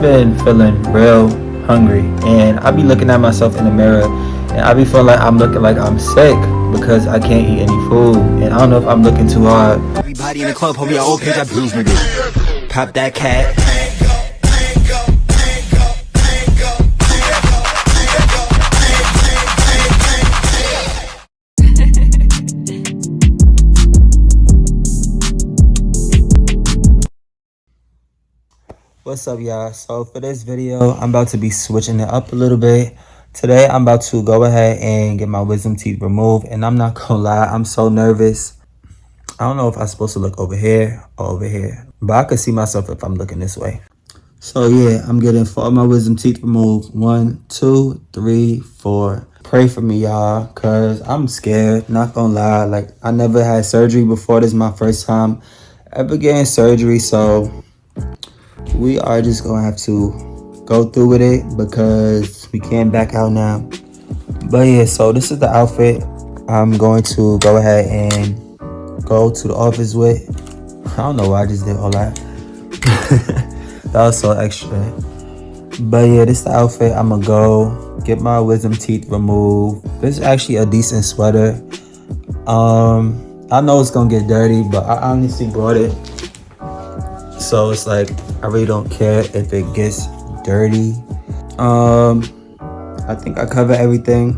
been feeling real hungry, and I be looking at myself in the mirror, and I be feeling like I'm looking like I'm sick because I can't eat any food, and I don't know if I'm looking too hard. Everybody in the club, homie, I all page that blues, nigga. Pop that cat. What's up, y'all? So for this video, I'm about to be switching it up a little bit. Today, I'm about to go ahead and get my wisdom teeth removed, and I'm not gonna lie, I'm so nervous. I don't know if I'm supposed to look over here or over here, but I can see myself if I'm looking this way. So yeah, I'm getting 4 of my wisdom teeth removed. 1, 2, 3, 4. Pray for me, y'all, cause I'm scared, not gonna lie. Like, I never had surgery before. This is my first time ever getting surgery, so we are just gonna have to go through with it because we can't back out now. But yeah, so this is the outfit I'm going to go ahead and go to the office with. I don't know why I just did all that. That was so extra. But yeah, this is the outfit. I'm gonna go get my wisdom teeth removed. This is actually a decent sweater. I know it's gonna get dirty, but I honestly bought it, so it's like I really don't care if it gets dirty. I think I cover everything.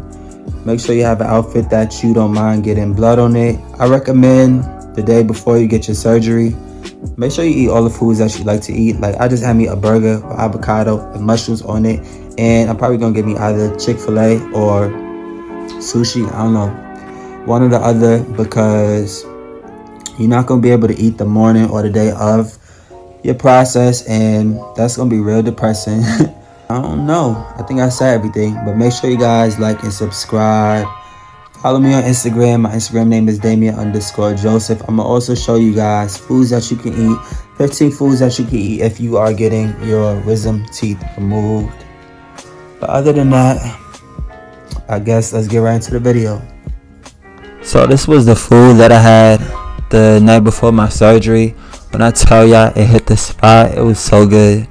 Make sure you have an outfit that you don't mind getting blood on it. I recommend the day before you get your surgery, make sure you eat all the foods that you like to eat. Like, I just had me a burger with avocado and mushrooms on it, and I'm probably gonna get me either Chick-fil-A or sushi. I don't know, one or the other, because you're not gonna be able to eat the morning or the day of your process, and that's gonna be real depressing. I don't know, I think I said everything, but make sure you guys like and subscribe. Follow me on Instagram. My Instagram name is Damien_Joseph. I'm gonna also show you guys foods that you can eat, 15 foods that you can eat if you are getting your wisdom teeth removed. But other than that, I guess let's get right into the video. So this was the food that I had the night before my surgery. When I tell y'all it hit the spot, it was so good.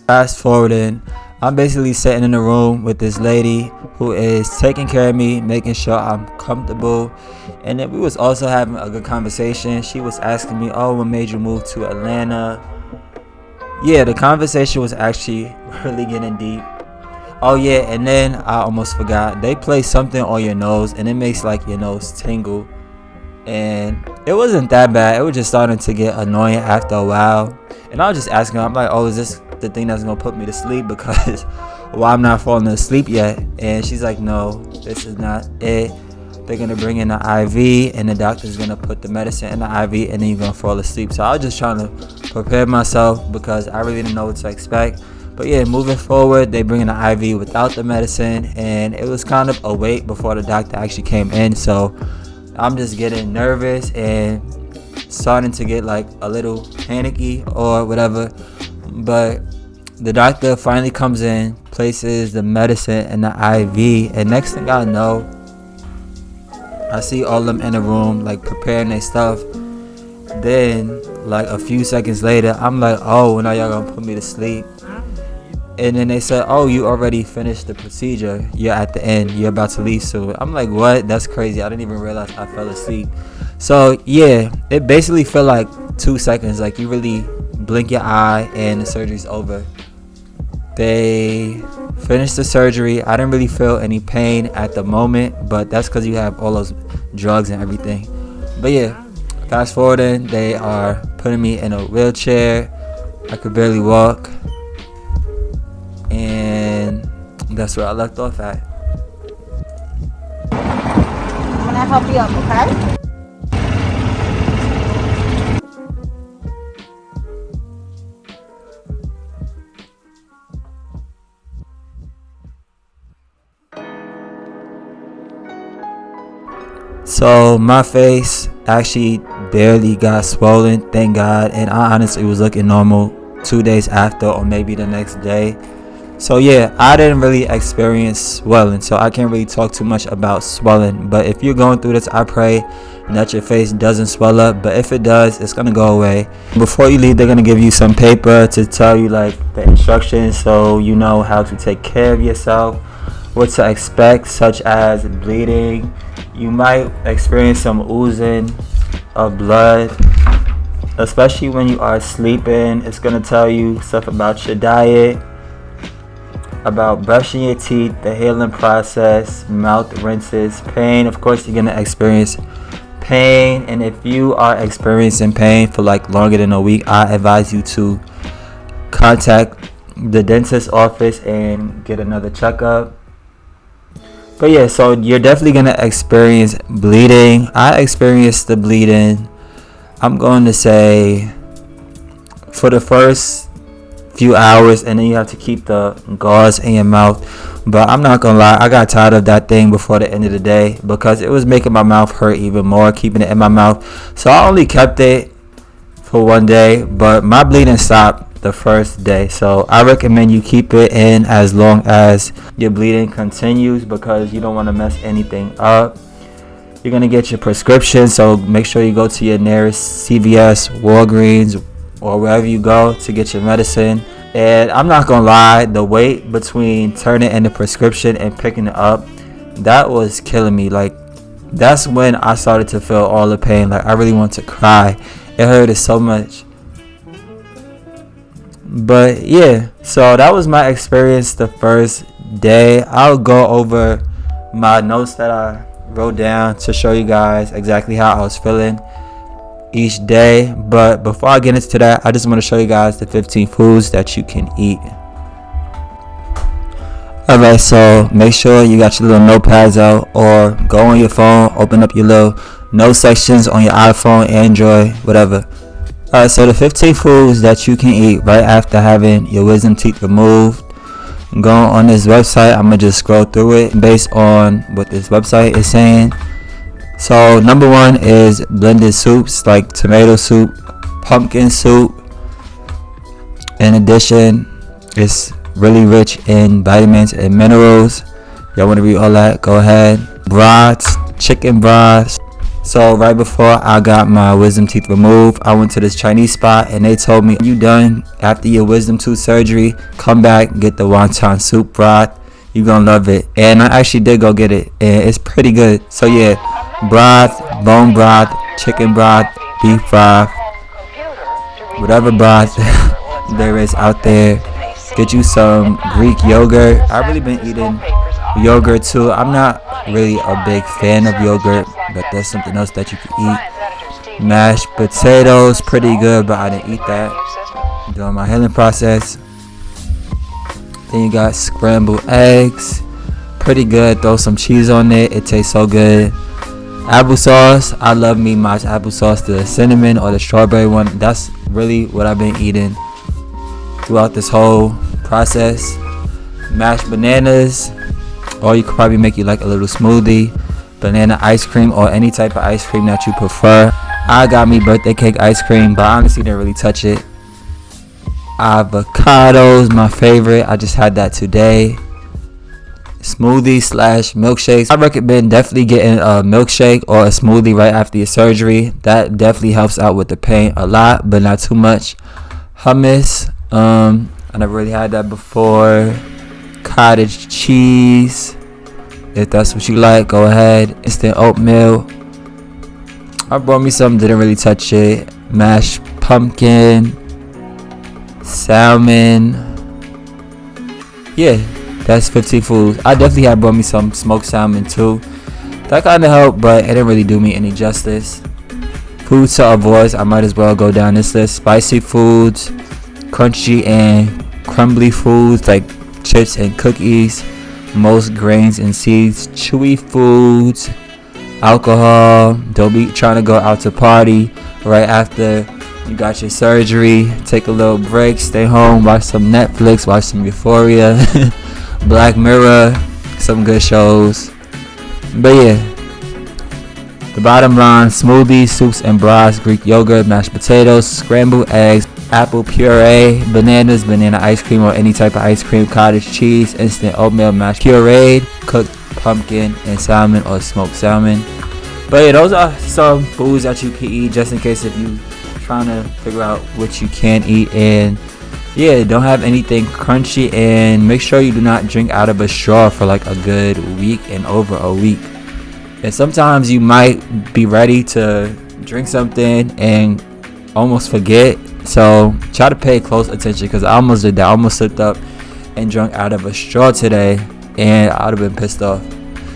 Fast forwarding, I'm basically sitting in a room with this lady who is taking care of me, making sure I'm comfortable, and then we was also having a good conversation. She was asking me, oh, what made you move to Atlanta? Yeah, the conversation was actually really getting deep. Oh yeah, and then I almost forgot, they play something on your nose and it makes like your nose tingle, and it wasn't that bad. It was just starting to get annoying after a while, and I was just asking her, I'm like, oh, is this the thing that's gonna put me to sleep, because I'm not falling asleep yet? And she's like, no, this is not it. They're gonna bring in the IV, and the doctor's gonna put the medicine in the IV, and then you're gonna fall asleep. So I was just trying to prepare myself because I really didn't know what to expect. But yeah, moving forward, they bring in the IV without the medicine, and it was kind of a wait before the doctor actually came in. So I'm just getting nervous and starting to get like a little panicky or whatever. But the doctor finally comes in, places the medicine in the IV, and next thing I know, I see all of them in the room like preparing their stuff. Then like a few seconds later, I'm like, oh, now y'all gonna put me to sleep? And then they said, oh, you already finished the procedure, you're at the end, you're about to leave soon. I'm like, what? That's crazy. I didn't even realize I fell asleep. So yeah, it basically felt like 2 seconds. Like, you really blink your eye and the surgery's over. They finished the surgery. I didn't really feel any pain at the moment, but that's because you have all those drugs and everything. But yeah, fast forwarding, they are putting me in a wheelchair. I could barely walk, and that's where I left off at. I'm gonna help you up, okay? So my face actually barely got swollen, thank God, and I honestly was looking normal 2 days after, or maybe the next day. So yeah, I didn't really experience swelling, so I can't really talk too much about swelling. But if you're going through this, I pray that your face doesn't swell up, but if it does, it's gonna go away. Before you leave, they're gonna give you some paper to tell you like the instructions, so you know how to take care of yourself, what to expect, such as bleeding. You might experience some oozing of blood, especially when you are sleeping. It's gonna tell you stuff about your diet, about brushing your teeth, the healing process, mouth rinses, pain. Of course, you're gonna experience pain, and if you are experiencing pain for like longer than a week, I advise you to contact the dentist's office and get another checkup. But yeah, so you're definitely gonna experience bleeding. I experienced the bleeding, I'm going to say, for the first few hours, and then you have to keep the gauze in your mouth. But I'm not gonna lie, I got tired of that thing before the end of the day, because it was making my mouth hurt even more, keeping it in my mouth. So I only kept it for one day, but my bleeding stopped the first day. So I recommend you keep it in as long as your bleeding continues, because you don't want to mess anything up. You're gonna get your prescription, so make sure you go to your nearest CVS, Walgreens, or wherever you go to get your medicine. And I'm not gonna lie, the wait between turning in the prescription and picking it up, that was killing me. Like, that's when I started to feel all the pain. Like, I really want to cry. It hurted so much. But yeah, so that was my experience the first day. I'll go over my notes that I wrote down to show you guys exactly how I was feeling each day. But before I get into that, I just want to show you guys the 15 foods that you can eat. Alright, so make sure you got your little notepads out, or go on your phone, open up your little note sections on your iPhone, Android, whatever. Alright, so the 15 foods that you can eat right after having your wisdom teeth removed. Go on this website, I'm going to just scroll through it based on what this website is saying. So number 1 is blended soups, like tomato soup, pumpkin soup. In addition, it's really rich in vitamins and minerals. Y'all want to read all that? Go ahead. Broths, chicken broths. So right before I got my wisdom teeth removed, I went to this Chinese spot, and they told me, you done after your wisdom tooth surgery, come back, get the wonton soup broth. You're gonna love it. And I actually did go get it, and it's pretty good. So yeah, broth, bone broth, chicken broth, beef broth, whatever broth there is out there. Get you some Greek yogurt. I've really been eating yogurt too. I'm not really a big fan of yogurt, but that's something else that you can eat. Mashed potatoes, pretty good, but I didn't eat that during my healing process. Then you got scrambled eggs, pretty good. Throw some cheese on it, it tastes so good. Applesauce, I love me my applesauce, the cinnamon or the strawberry one. That's really what I've been eating throughout this whole process. Mashed bananas, or you could probably make you like a little smoothie. Banana ice cream, or any type of ice cream that you prefer. I got me birthday cake ice cream, but I honestly didn't really touch it. Avocados, my favorite. I just had that today. Smoothie / milkshakes. I recommend definitely getting a milkshake or a smoothie right after your surgery. That definitely helps out with the pain a lot, but not too much. Hummus, I never really had that before. Cottage cheese, if that's what you like, go ahead. Instant oatmeal, I brought me some, didn't really touch it. Mashed pumpkin, salmon. Yeah, that's 15 foods. I definitely had brought me some smoked salmon too. That kind of helped, but it didn't really do me any justice. Foods to avoid, I might as well go down this list. Spicy foods, crunchy and crumbly foods like chips and cookies, most grains and seeds, chewy foods, alcohol. Don't be trying to go out to party right after you got your surgery. Take a little break, stay home, watch some Netflix, watch some Euphoria, Black Mirror, some good shows. But yeah, The bottom line: smoothies, soups and broths, Greek yogurt, mashed potatoes, scrambled eggs, apple puree, bananas, banana ice cream or any type of ice cream, cottage cheese, instant oatmeal, mashed pureed, cooked pumpkin, and salmon or smoked salmon. But yeah, those are some foods that you can eat just in case if you trying to figure out what you can eat. And yeah, don't have anything crunchy, and make sure you do not drink out of a straw for like a good week and over a week. And sometimes you might be ready to drink something and almost forget, so try to pay close attention, because I almost did that. I almost slipped up and drank out of a straw today, and I would have been pissed off,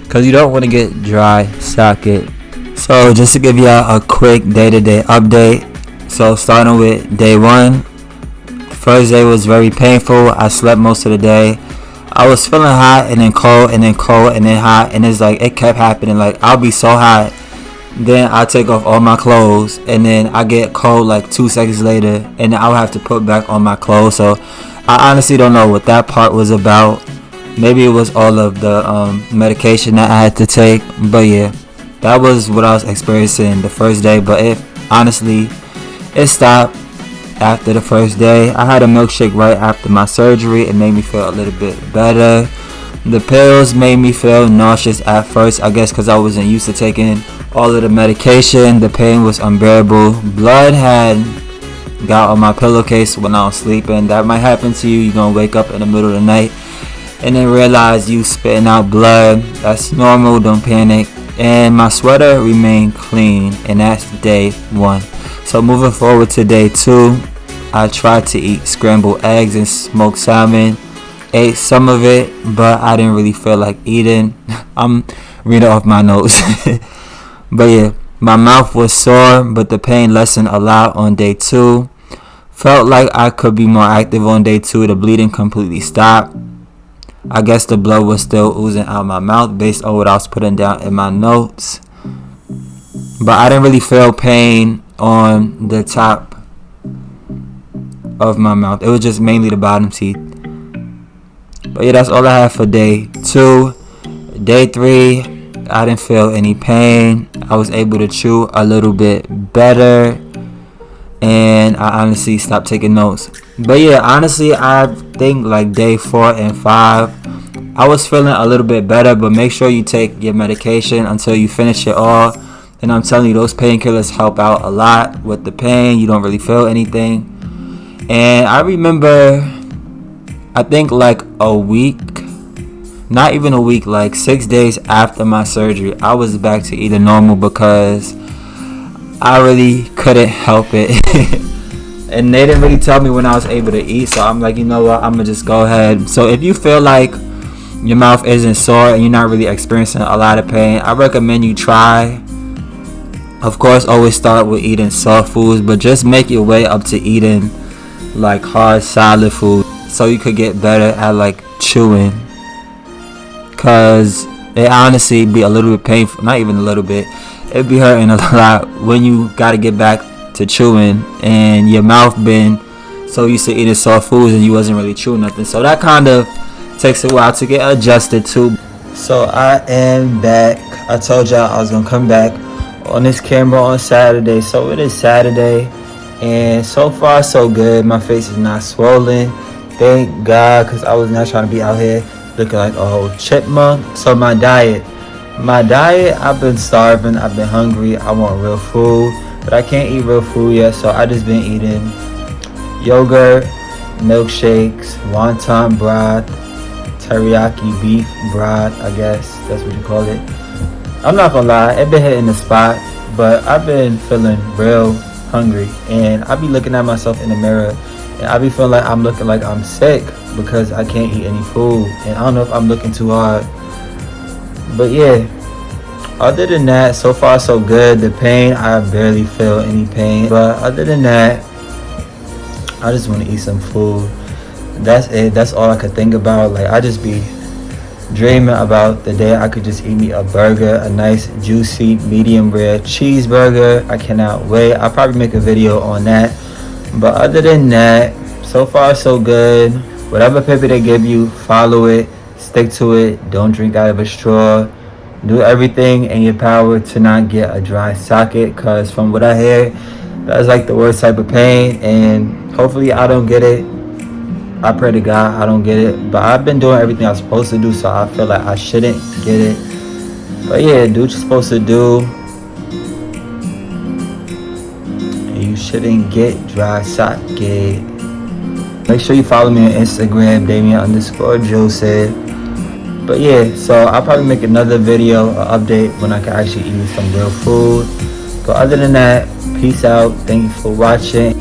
because you don't want to get dry socket. So just to give y'all a quick day-to-day update, so starting with day 1, the first day was very painful. I slept most of the day. I was feeling hot and then cold and then cold and then hot, and it's like it kept happening. Like I'll be so hot, then I take off all my clothes, and then I get cold like 2 seconds later, and then I'll have to put back on my clothes. So I honestly don't know what that part was about. Maybe it was all of the medication that I had to take, but yeah, that was what I was experiencing the first day. But honestly, it stopped after the first day. I had a milkshake right after my surgery. It made me feel a little bit better. The pills made me feel nauseous at first, I guess because I wasn't used to taking all of the medication. The pain was unbearable. Blood had got on my pillowcase when I was sleeping. That might happen to you. You're gonna wake up in the middle of the night and then realize you spitting out blood. That's normal, don't panic. And my sweater remained clean, and that's day 1. So moving forward to day 2, I tried to eat scrambled eggs and smoked salmon. Ate some of it, but I didn't really feel like eating. I'm reading off my notes. But yeah, my mouth was sore, but the pain lessened a lot on day 2. Felt like I could be more active on day 2. The bleeding completely stopped. I guess the blood was still oozing out my mouth based on what I was putting down in my notes. But I didn't really feel pain on the top of my mouth. It was just mainly the bottom teeth. But yeah, that's all I have for day 2. Day 3, I didn't feel any pain. I was able to chew a little bit better, and I honestly stopped taking notes. But yeah, honestly, I think like day 4 and 5, I was feeling a little bit better. But make sure you take your medication until you finish it all. And I'm telling you, those painkillers help out a lot with the pain. You don't really feel anything. And I remember, I think like a week, not even a week, like 6 days after my surgery, I was back to eating normal because I really couldn't help it. And they didn't really tell me when I was able to eat, so I'm like, you know what, I'm gonna just go ahead. So if you feel like your mouth isn't sore and you're not really experiencing a lot of pain, I recommend you try. Of course, always start with eating soft foods, but just make your way up to eating like hard solid food, so you could get better at like chewing, cause it honestly be a little bit painful. Not even a little bit, it be hurting a lot when you gotta get back to chewing and your mouth been so used to eating soft foods and you wasn't really chewing nothing. So that kind of takes a while to get adjusted to. So I am back. I told y'all I was gonna come back on this camera on Saturday, so it is Saturday, and so far so good. My face is not swollen, thank God, because I was not trying to be out here looking like a whole chipmunk. So my diet, I've been starving, I've been hungry, I want real food, but I can't eat real food yet, so I just been eating yogurt, milkshakes, wonton broth, teriyaki beef broth, I guess that's what you call it. I'm not gonna lie, it been hitting the spot, but I've been feeling real hungry, and I be looking at myself in the mirror, and I be feeling like I'm looking like I'm sick because I can't eat any food, and I don't know if I'm looking too hard. But yeah, other than that, so far so good. The pain, I barely feel any pain, but other than that, I just want to eat some food. That's it. That's all I could think about. Like, I just be dreaming about the day I could just eat me a burger, a nice juicy medium rare cheeseburger. I cannot wait. I'll probably make a video on that. But other than that, so far so good. Whatever paper they give you, follow it, stick to it. Don't drink out of a straw. Do everything in your power to not get a dry socket, because from what I hear, that's like the worst type of pain, and hopefully I don't get it. I pray to God I don't get it, but I've been doing everything I'm supposed to do, so I feel like I shouldn't get it. But yeah, do what you're supposed to do, and you shouldn't get dry socket. Make sure you follow me on Instagram, Damien_Joseph. But yeah, so I'll probably make another video, an update when I can actually eat some real food. But other than that, peace out. Thank you for watching.